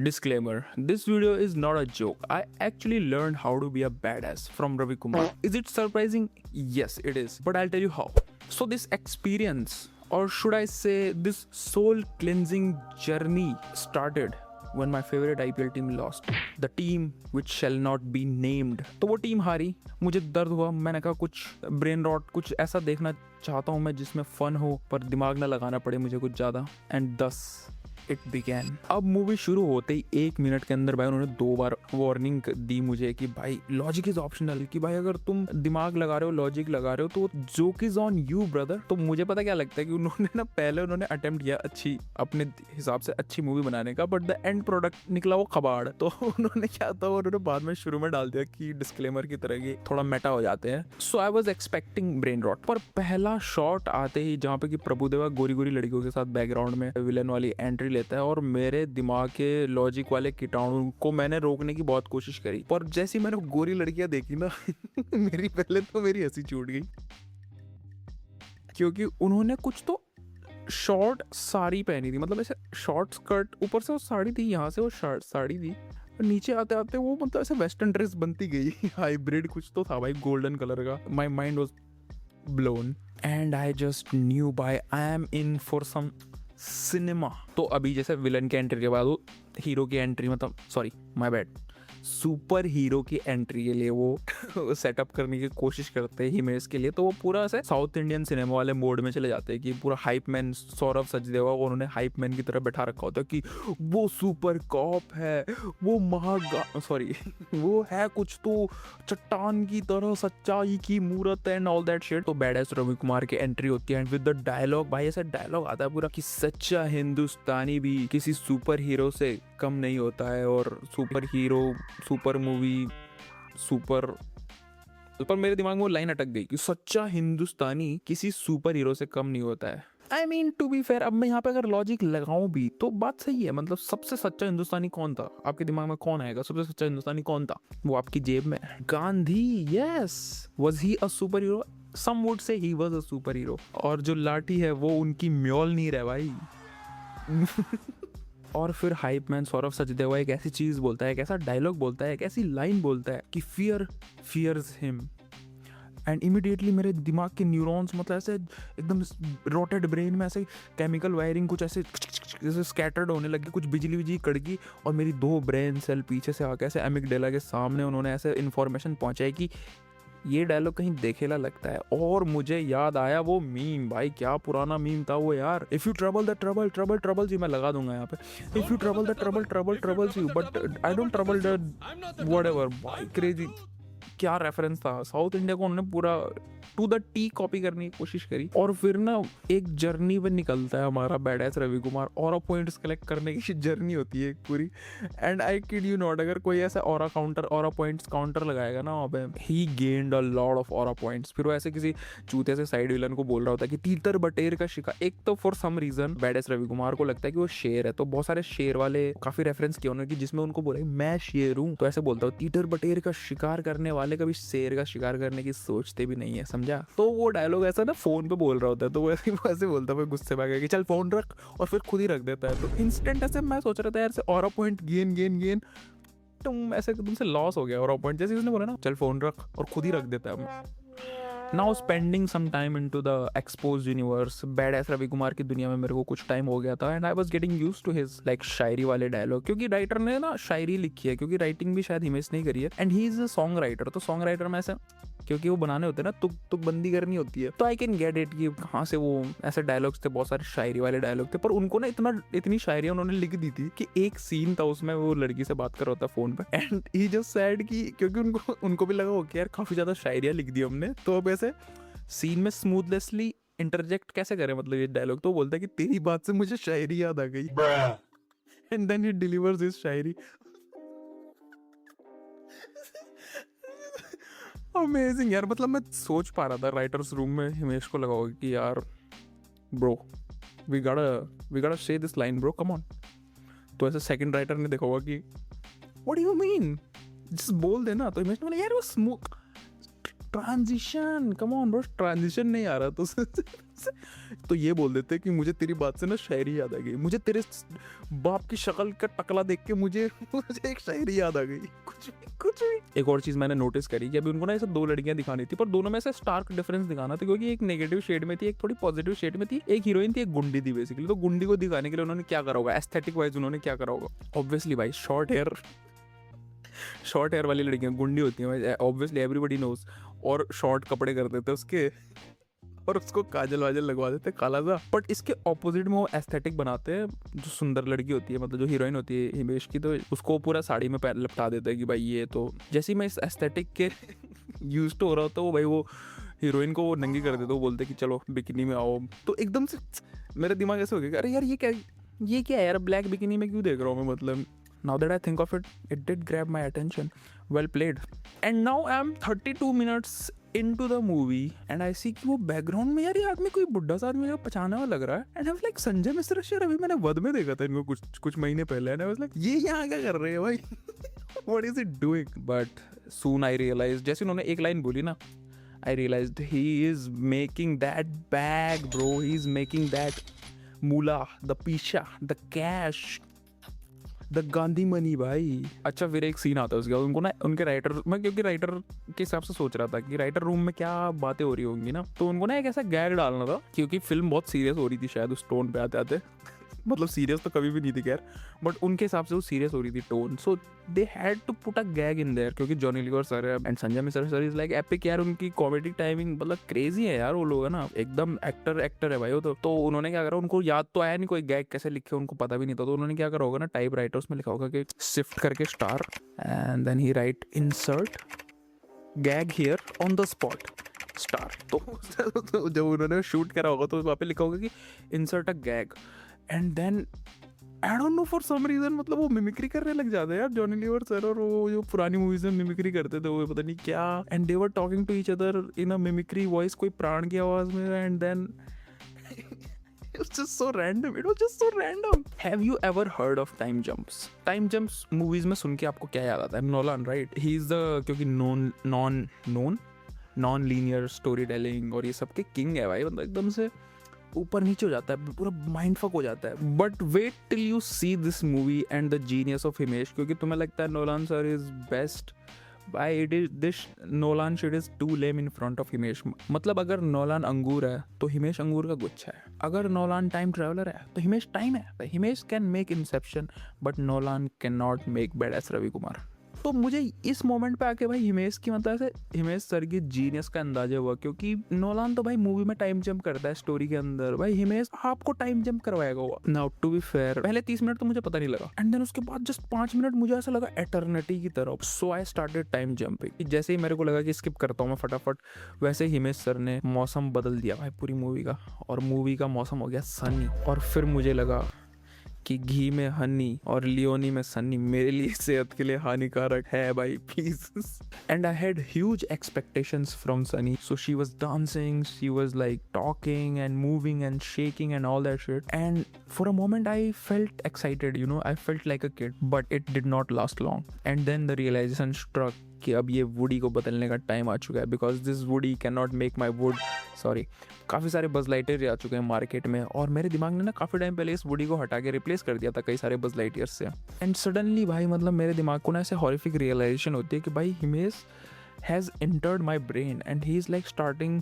Disclaimer: this video is not a joke. I actually learned how to be a badass from Ravi Kumar. Is it surprising? Yes, it is. But I'll tell you how. So, this experience, or should I say, this soul cleansing journey started when my favorite IPL team lost. The team which shall not be named. तो वो team हारी, मुझे दर्द हुआ, मैंने कहा कुछ brain rot, कुछ ऐसा देखना चाहता हूँ मैं जिसमें फन हो पर दिमाग ना लगाना पड़े मुझे कुछ ज़्यादा. And thus it began. अब मूवी शुरू होते ही 1 मिनट के अंदर भाई उन्होंने 2 बार वार्निंग दी मुझे कि भाई लॉजिक इज ऑप्शनल, कि भाई अगर तुम दिमाग लगा रहे हो, लॉजिक लगा रहे हो तो joke is on you brother. तो मुझे पता क्या लगता है कि उन्होंने ना पहले उन्होंने अटेम्प्ट किया अच्छी अपने हिसाब से अच्छी मूवी बनाने का, बट द एंड प्रोडक्ट निकला वो कबाड़. तो उन्होंने क्या था, उन्होंने बाद में शुरू में डाल दिया कि डिस्क्लेमर की तरह की थोड़ा मेटा हो जाते हैं. So I was expecting brain rot. पर पहला शॉट आते ही जहाँ पे कि प्रभुदेवा गोरी गोरी लड़कियों के साथ बैकग्राउंड में विलन वाली एंट्री लेता है और मेरे दिमाग के लॉजिक वाले कीटाणु को मैंने रोकने की बहुत कोशिश करी, पर जैसी मैंने गोरी लड़कियां देखी ना मेरी पहले तो मेरी हंसी छूट गई, क्योंकि उन्होंने कुछ तो शॉर्ट साड़ी पहनी थी, मतलब ऐसे शॉर्ट स्कर्ट, ऊपर से वो साड़ी थी, यहाँ से वो शर्ट साड़ी थी, नीचे आते आते वो मतलब ऐसे वेस्टर्न ड्रेस बनती गई. हाइब्रिड कुछ तो था भाई, गोल्डन कलर का. My mind was blown and I just knew by I am in for some cinema. तो अभी जैसे विलन के एंट्री के बाद वो हीरो की एंट्री, मतलब sorry my bad, super hero की एंट्री के लिए वो सेटअप करने की कोशिश करते हैं हिमेश के लिए. तो वो पूरा ऐसे साउथ इंडियन सिनेमा वाले मोड में चले जाते हैं कि पूरा हाइप मैन सौरभ सचदेवा को उन्होंने हाइप मैन की तरह बैठा रखा होता है कि वो सुपर कॉप है, वो वो है कुछ तो चट्टान की तरह सच्चाई की मूरत एंड ऑल दैट शिट. तो बैडएस रवि कुमार की एंट्री होती है एंड विद द डायलॉग, भाई ऐसा डायलॉग आता है पूरा कि सच्चा हिंदुस्तानी भी किसी सुपर हीरो से कम नहीं होता है, और super hero super movie super पर मेरे दिमाग में वो लाइन अटक गई कि सच्चा हिंदुस्तानी किसी सुपर हीरो से कम नहीं होता है. I mean to be fair, अब मैं यहाँ पे अगर लॉजिक लगाऊं भी तो बात सही है. मतलब सबसे सच्चा हिंदुस्तानी कौन था आपके दिमाग में, कौन आएगा सबसे सच्चा हिंदुस्तानी कौन था? वो आपकी जेब में Gandhi. Yes, was he a super hero? Some would say he was a super hero. और जो लाठी है वो उनकी म्योलनीर है भाई. और फिर हाइप मैन सौरभ सचदेवा एक ऐसी चीज बोलता है, एक ऐसा डायलॉग बोलता है, एक ऐसी लाइन बोलता है कि fear fears him. And immediately मेरे दिमाग के न्यूरॉन्स, मतलब ऐसे एकदम रोटेड ब्रेन में ऐसे केमिकल वायरिंग कुछ ऐसे स्कैटर्ड होने लगी, कुछ बिजली विजली कड़की, और मेरी 2 ब्रेन सेल पीछे से आके ऐसे एमिगडाला के सामने उन्होंने ऐसे इन्फॉर्मेशन पहुंचाई कि ये डायलॉग कहीं देखेला लगता है. और मुझे याद आया वो मीम, भाई क्या पुराना मीम था वो यार. If you trouble the trouble trouble troubles you, मैं लगा दूंगा यहाँ पे, if you trouble the trouble trouble troubles you but I don't trouble the whatever. भाई क्रेजी, क्या रेफरेंस था. साउथ इंडिया को उन्होंने पूरा टू द टी कॉपी करने की कोशिश करी. और फिर ना एक जर्नी पे निकलता है हमारा badass Ravi Kumar. Aura points collect करने की जर्नी होती है एक पूरी. And I kid you not, अगर कोई ऐसा ऑरा पॉइंट्स काउंटर लगाएगा ना वहाँ पे, he gained a lot of aura points. फिर वो ऐसे किसी चूते से साइड विलन को बोल रहा होता है कि तीतर बटेर का शिकार. एक तो for some reason badass Ravi Kumar को लगता है कि वो शेर है, तो बहुत सारे शेर वाले काफी रेफरेंस किया उन्होंने, जिसमें उनको बोला मैं शेर हूँ. तो ऐसे बोलता हूँ तीतर बटेर का शिकार करने वाले कभी शेर का शिकार करने की सोचते भी नहीं है, समझा. तो वो डायलॉग ऐसा ना फोन पे बोल रहा होता है, तो वो ऐसे बोलता है गुस्से में आके कि चल फोन रख, और फिर खुद ही रख देता है. तो इंस्टेंट ऐसे मैं सोच रहा था यार से ऑरा पॉइंट गेन तुम ऐसे तुमसे लॉस हो गया ऑरा पॉइंट. जैसे उसने बोला ना चल फोन रख, और खुद ही रख देता है. Now spending some time into the exposed universe, badass Ravi Kumar की दुनिया में मेरे को कुछ टाइम हो गया था. And I was getting used to his like शायरी वाले डायलॉग, क्योंकि राइटर ने ना शायरी लिखी है, क्योंकि राइटिंग भी शायद हिमेश नहीं करी है. And he is a song writer. तो सॉन्ग राइटर में ऐसे क्योंकि वो बनाने होते हैं ना, तुक बंदी करनी होती है, तो आई कैन गेट इट कि कहाँ से वो ऐसे डायलॉग्स थे, बहुत सारे शायरी वाले डायलॉग थे. पर उनको ना इतनी शायरियाँ उन्होंने लिख दी थी कि एक सीन था उसमें वो लड़की से बात कर रहा था फोन पे. एंड ही जस्ट सैड कि क्योंकि उनको भी लगा हो कि यार काफी ज्यादा शायरियाँ लिख दी हमने, तो अब ऐसे सीन में स्मूथलेसली इंटरजेक्ट कैसे करें, मतलब ये डायलॉग. तो बोलता है कि तेरी बात से मुझे शायरी याद आ गई. And then he delivers his शायरी. अमेजिंग यार. मतलब मैं सोच पा रहा था राइटर्स रूम में हिमेश को लगा होगा कि यार bro we gotta say this line bro, come on. तो ऐसे सेकंड राइटर ने देखा होगा कि what do you mean, just बोल देना. तो हिमेश ने बोला यार वो smooth transition, come on bro, transition नहीं आ रहा तो ये बोल देते कि मुझे तेरी बात से ना शायरी याद आ गई, मुझे तेरे बाप की शक्ल का टकला देख के मुझे एक शायरी याद आ गई, कुछ भी। एक और चीज मैंने नोटिस करी कि अभी उनको ना ऐसे दो लड़कियां दिखानी थी, पर दोनों में ऐसे स्टार्क डिफरेंस दिखाना था, क्योंकि एक नेगेटिव शेड में थी, एक थोड़ी पॉजिटिव शेड में थी, एक हीरोइन थी, एक गुंडी थी बेसिकली। तो गुंडी को दिखाने के लिए उन्होंने क्या करा होगा, एस्थेटिक वाइज उन्होंने क्या करा होगा, ऑब्वियसली भाई शॉर्ट हेयर वाली लड़कियां गुंडी होती हैं, ऑब्वियसली एवरीबॉडी नोज, और शॉर्ट कपड़े कर देते उसके और उसको काजल वाजल लगवा देते काला सा। बट इसके ऑपोजिट में वो एस्थेटिक बनाते हैं, जो सुंदर लड़की होती है, मतलब जो हीरोइन होती है हिमेश की, तो उसको पूरा साड़ी में लपटा देते हैं कि भाई ये तो, जैसे ही मैं इस एस्थेटिक के यूज तो हो रहा होता है, वो भाई वो हीरोइन को वो नंगी कर देते, वो बोलते कि चलो बिकिनी में आओ। तो एकदम से मेरा दिमाग ऐसे हो गया, अरे यार ये क्या है यार, ब्लैक बिकिनी में क्यों देख रहा हूँ मैं, मतलब now that I think of it, it did grab my attention. Well played. And now I'm 32 minutes into the movie and I see कि वो बैकग्राउंड में यार ये आदमी कोई बुढ़ा सा आदमी पहचाना हुआ लग रहा है, and I was like Sanjay Mishra यार, अभी मैंने वध में देखा था इनको कुछ महीने पहले, and I was like ये यहाँ क्या कर रहे हैं भाई what is it doing? But soon I realized, जैसे उन्होंने एक लाइन बोली ना, I realized he is making that bag bro, he is making that moolah, the pisha, the cash, the Gandhi money भाई। अच्छा फिर एक सीन आता है उसके बाद, उनको ना उनके राइटर, मैं क्योंकि राइटर के हिसाब से सोच रहा था कि राइटर रूम में क्या बातें हो रही होंगी ना, तो उनको ना एक ऐसा गैग डालना था, क्योंकि फिल्म बहुत सीरियस हो रही थी शायद उस टोन पे आते आते मतलब सीरियस तो कभी भी नहीं थी खैर, बट उनके हिसाब से वो सीरियस हो रही थी tone, so they had to put a gag in there, क्योंकि जॉनी लीवर सर है and Sanjay Mishra sir is like epic यार, उनकी कॉमेडी टाइमिंग मतलब क्रेजी है यार, वो लोग है ना एकदम एक्टर है भाई वो तो उन्होंने क्या करा, उनको याद तो आया नहीं कोई गैग कैसे लिखे, उनको पता भी नहीं था, तो उन्होंने क्या करा होगा ना, टाइप राइटर्स में लिखा होगा कि शिफ्ट करके star and then he write insert gag here on the spot star. तो जब उन्होंने शूट करा होगा तो वहाँ पे लिखा होगा कि insert a gag, and then I don't know for some reason मतलब वो मिमिक्री करने लग जाते हैं यार जॉनी लीवर सर, और वो जो पुरानी मूवीज में मिमिक्री करते थे वो पता नहीं क्या, and they were talking to each other in a mimicry voice, कोई प्राण की आवाज में, and then it was just so random. Have you ever heard of time jumps? Time jumps movies में सुन के आपको क्या याद आता है? Nolan right, he is the, क्योंकि नॉन लीनियर स्टोरी टेलिंग और ये सब के किंग है भाई, मतलब एकदम से ऊपर नीचे हो जाता है, पूरा माइंड फक हो जाता है। But wait till you see this movie and the genius of Himesh, क्योंकि तुम्हें लगता है नोलान सर इज बेस्ट, भाई it is this Nolan shit is too lame in front of Himesh. मतलब अगर नोलान अंगूर है तो हिमेश अंगूर का गुच्छा है, अगर नोलान टाइम ट्रेवलर है तो हिमेश टाइम है। Himesh can make inception but Nolan can not make badass Ravi Kumar. तो मुझे इस मोमेंट पे आके भाई हिमेश की मतलब ऐसे हिमेश सर की जीनियस का अंदाजा हुआ, क्योंकि नोलान तो भाई मूवी में टाइम जंप करता है स्टोरी के अंदर, भाई हिमेश आपको टाइम जंप करवाएगा हुआ। नाउ टू बी फेयर पहले 30 मिनट तो मुझे पता नहीं लगा, एंड देन उसके बाद जस्ट 5 मिनट मुझे ऐसा लगा एटर्निटी की तरह, सो आई स्टार्टेड टाइम जंपिंग। जैसे ही मेरे को लगा कि स्किप करता हूँ मैं फटाफट, वैसे ही हिमेश सर ने मौसम बदल दिया भाई पूरी मूवी का, और मूवी का मौसम हो गया सनी, और फिर मुझे लगा कि घी में हनी और लियोनी में सनी मेरे लिए सेहत के लिए हानिकारक है भाई please. And I had huge expectations from Sunny, so she was dancing, she was like talking and moving and shaking and all that shit, and for a moment I felt excited, you know, I felt like a kid, but it did not last long, and then the realisation struck कि अब ये woody को बदलने का time आ चुका है, because this woody can not make my would, sorry काफ़ी सारे बज लाइटियर आ चुके हैं मार्केट में, और मेरे दिमाग ने ना काफ़ी टाइम पहले इस वुडी को हटा के रिप्लेस कर दिया था कई सारे बज लाइटियर से, एंड सडनली भाई मतलब मेरे दिमाग को ना ऐसे हॉरिफिक रियलाइजेशन होती है कि भाई Himesh has entered my brain and he is like starting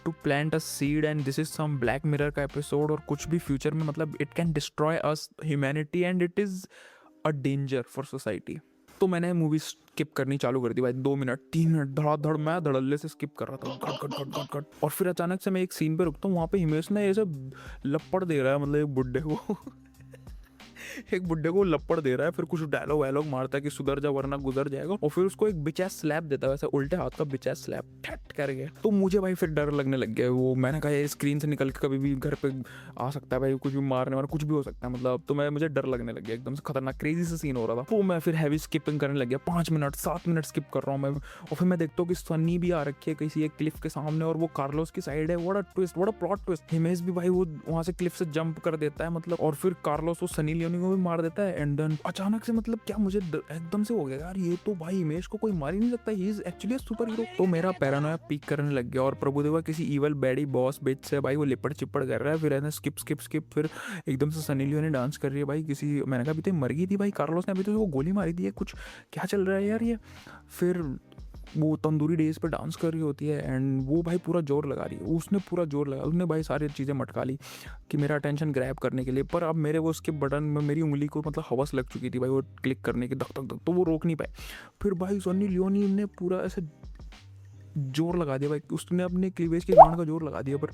to plant a seed, and this is some black mirror का एपिसोड, और कुछ भी फ्यूचर में मतलब it can destroy us humanity and it is a danger for society. तो मैंने movie skip करनी चालू कर दी भाई, 2 मिनट 3 मिनट धड़ाधड़ मैं धड़ल्ले से स्किप कर रहा था, गट गट गट गट गट, और फिर अचानक से मैं एक सीन पे रुकता हूँ, वहाँ पे हिमेश ने ऐसे लपड़ दे रहा है, मतलब एक बुड्ढे को एक बुड्ढे को लपड़ दे रहा है, फिर कुछ डायलॉग वायलॉग मारता है कि सुधर जा वरना गुजर जाएगा, और फिर उसको एक बिचैस स्लैप देता है वैसे उल्टे हाथ का बिचैस स्लैप ठट करके। तो मुझे भाई फिर डर लगने लग गया, वो मैंने कहा ये स्क्रीन से निकल के कभी भी घर पे आ सकता है भाई, कुछ भी मारने वाला कुछ भी हो सकता है मतलब, तो मुझे डर लगने लग गया, एकदम से खतरनाक क्रेजी से सीन हो रहा था। तो मैं फिर हैवी स्किपिंग करने लग गया, 5 मिनट 7 मिनट स्किप कर रहा हूँ मैं, और फिर मैं देखता हूँ कि सनी भी आ रखी है किसी एक क्लिफ के सामने, और वो कार्लोस की साइड है, what a plot twist. Himesh भी भाई वो वहाँ से क्लिफ से जंप कर देता है मतलब, और फिर कार्लोस वो सनी लियोनी को को भी मार देता है। एंड देन अचानक से मतलब क्या मुझे एकदम से हो गया यार ये तो भाई हिमेश को कोई मार ही नहीं सकता, he is actually super hero. तो मेरा पैरानोया पीक करने लग गया और प्रभुदेवा किसी इवल बैडी बॉस बिच से भाई वो लिपट चिपड़ कर रहा है, फिर है स्किप स्किप स्किप, फिर एकदम से सनी लियोनी डांस कर रही है भाई किसी, मैंने कहा अभी तो मर गई थी भाई, कार्लोस ने अभी तो वो गोली मारी थी, कुछ क्या चल रहा है यार ये। फिर वो तंदूरी डेज पे डांस कर रही होती है एंड वो भाई पूरा जोर लगा रही है, उसने पूरा जोर लगा, उसने भाई सारी चीज़ें मटका ली कि मेरा अटेंशन ग्रैब करने के लिए। पर अब मेरे वो उसके बटन में मेरी उंगली को मतलब हवस लग चुकी थी भाई वो क्लिक करने की, धक धक धक, तो वो रोक नहीं पाए। फिर भाई सन्नी लियोनी ने पूरा ऐसे जोर लगा दिया भाई, उसने अपने क्लीवेज के ग्राउंड का जोर लगा दिया, पर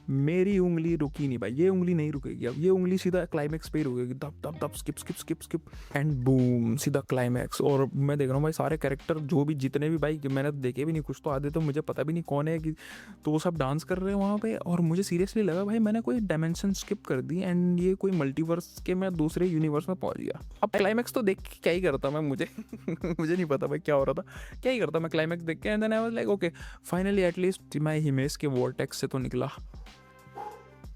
मेरी उंगली रुकी नहीं भाई, ये उंगली नहीं रुकेगी अब, ये उंगली सीधा क्लाइमैक्स पे ही रुकेगी, दब दब दब skip skip skip skip and boom सीधा क्लाइमैक्स। और मैं देख रहा हूँ भाई सारे कैरेक्टर जो भी जितने भी भाई मैंने देखे भी नहीं, कुछ तो आधे तो मुझे पता भी नहीं कौन है कि, तो वो सब डांस कर रहे हैं वहाँ पे। और मुझे सीरियसली लगा भाई मैंने कोई डायमेंशन स्किप कर दी एंड ये कोई मल्टीवर्स के मैं दूसरे यूनिवर्स में पहुँच गया। अब क्लाइमैक्स तो देख के क्या ही करता मैं, मुझे मुझे नहीं पता भाई क्या हो रहा था, क्या ही करता मैं क्लाइमैक्स देख के। And then I was like okay finally at least मैं हिमेश के वॉर्टेक्स से तो निकला।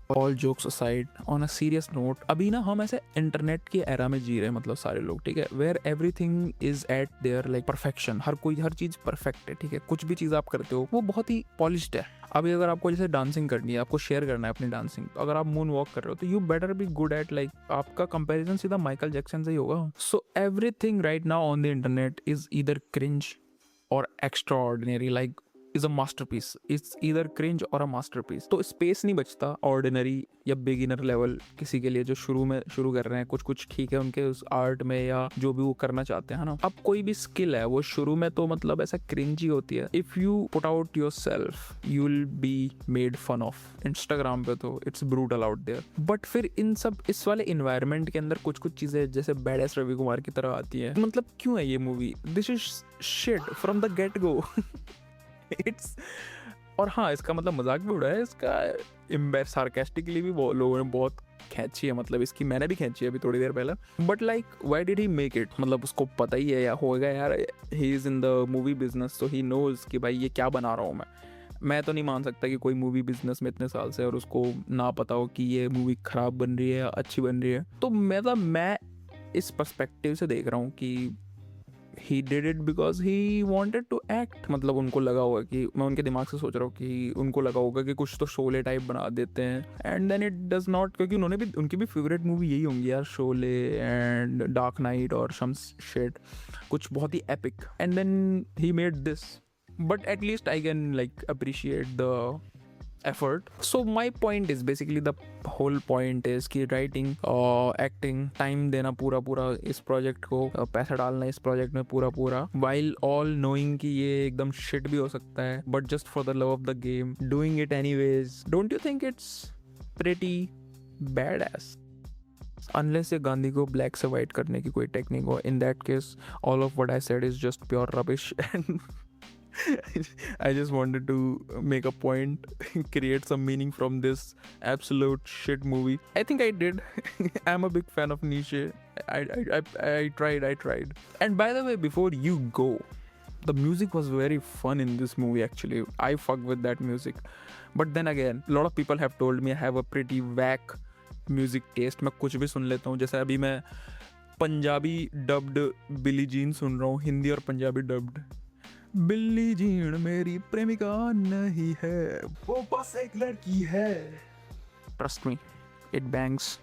All jokes aside on a serious note, अभी ना हम ऐसे इंटरनेट के एरा में जी रहे हैं, मतलब सारे लोग, ठीक है, where everything is at there like perfection, हर कोई हर चीज़ परफेक्ट है, ठीक है, कुछ भी चीज़ आप करते हो वो बहुत ही पॉलिश्ड है। अभी अगर आपको जैसे डांसिंग करनी है, आपको शेयर करना है अपनी डांसिंग, तो अगर आप मून वॉक कर रहे हो तो you better be good at, like आपका कंपैरिजन सीधा माइकल जैक्सन से ही होगा। So everything right now on the internet is either cringe or extraordinary, like is a masterpiece, it's either cringe or a masterpiece. तो space नहीं बचता ordinary या beginner level किसी के लिए जो शुरू कर रहे हैं, कुछ कुछ ठीक है उनके उस आर्ट में या जो भी वो करना चाहते हैं ना। अब कोई भी स्किल है वो शुरू में तो मतलब ऐसा क्रिंजी होती है, if you put out yourself you will be made fun of. Instagram पे तो it's brutal out there, but फिर इन सब इस वाले इन्वायरमेंट के अंदर कुछ कुछ चीजें जैसे बैडेस रवि कुमार की तरह आती है। मतलब क्यों है ये movie, this is shit from the get go. It's, और हाँ इसका मतलब मजाक भी उड़ा है, इसका सार्केस्टिकली भी लोगों ने बहुत खींची है, मतलब इसकी मैंने भी खींची है अभी थोड़ी देर पहले। But like why did he make it, मतलब उसको पता ही है या होगा यार, he is in the movie business so he knows कि भाई ये क्या बना रहा हूँ मैं तो नहीं मान सकता कि कोई मूवी बिजनेस में इतने साल से और उसको ना पता हो कि ये मूवी खराब बन रही है या अच्छी बन रही है। तो मैं इस पर्सपेक्टिव से देख रहा हूँ कि he did it because he wanted to act, मतलब उनको लगा होगा कि, मैं उनके दिमाग से सोच रहा हूँ कि उनको लगा होगा कि कुछ तो शोले टाइप बना देते हैं and then it does not, क्योंकि उन्होंने भी उनकी भी फेवरेट मूवी यही होंगी यार, शोले एंड डार्क नाइट और सम शिट, कुछ बहुत ही epic, and then he made this, but at least I can like appreciate the effort. So my point is basically the whole point is कि writing और acting time देना पूरा इस project को, पैसा डालना इस project में पूरा while all knowing कि ये एकदम shit भी हो सकता है, but just for the love of the game doing it anyways. Don't you think it's pretty badass? Unless ये गांधी को black से white करने की कोई technique हो, in that case all of what I said is just pure rubbish and I just wanted to make a point, create some meaning from this absolute shit movie. I think I did. I'm a big fan of Nietzsche. I tried. And by the way, before you go, the music was very fun in this movie actually. I fuck with that music. But then again, a lot of people have told me I have a pretty whack music taste. मैं कुछ भी सुन लेता हूँ, जैसे अभी मैं Punjabi dubbed Billie Jean सुन रहा हूँ, हिंदी और पंजाबी डब्ड। बिल्ली जीण मेरी प्रेमिका नहीं है, वो बस एक लड़की है। Trust me, it bangs.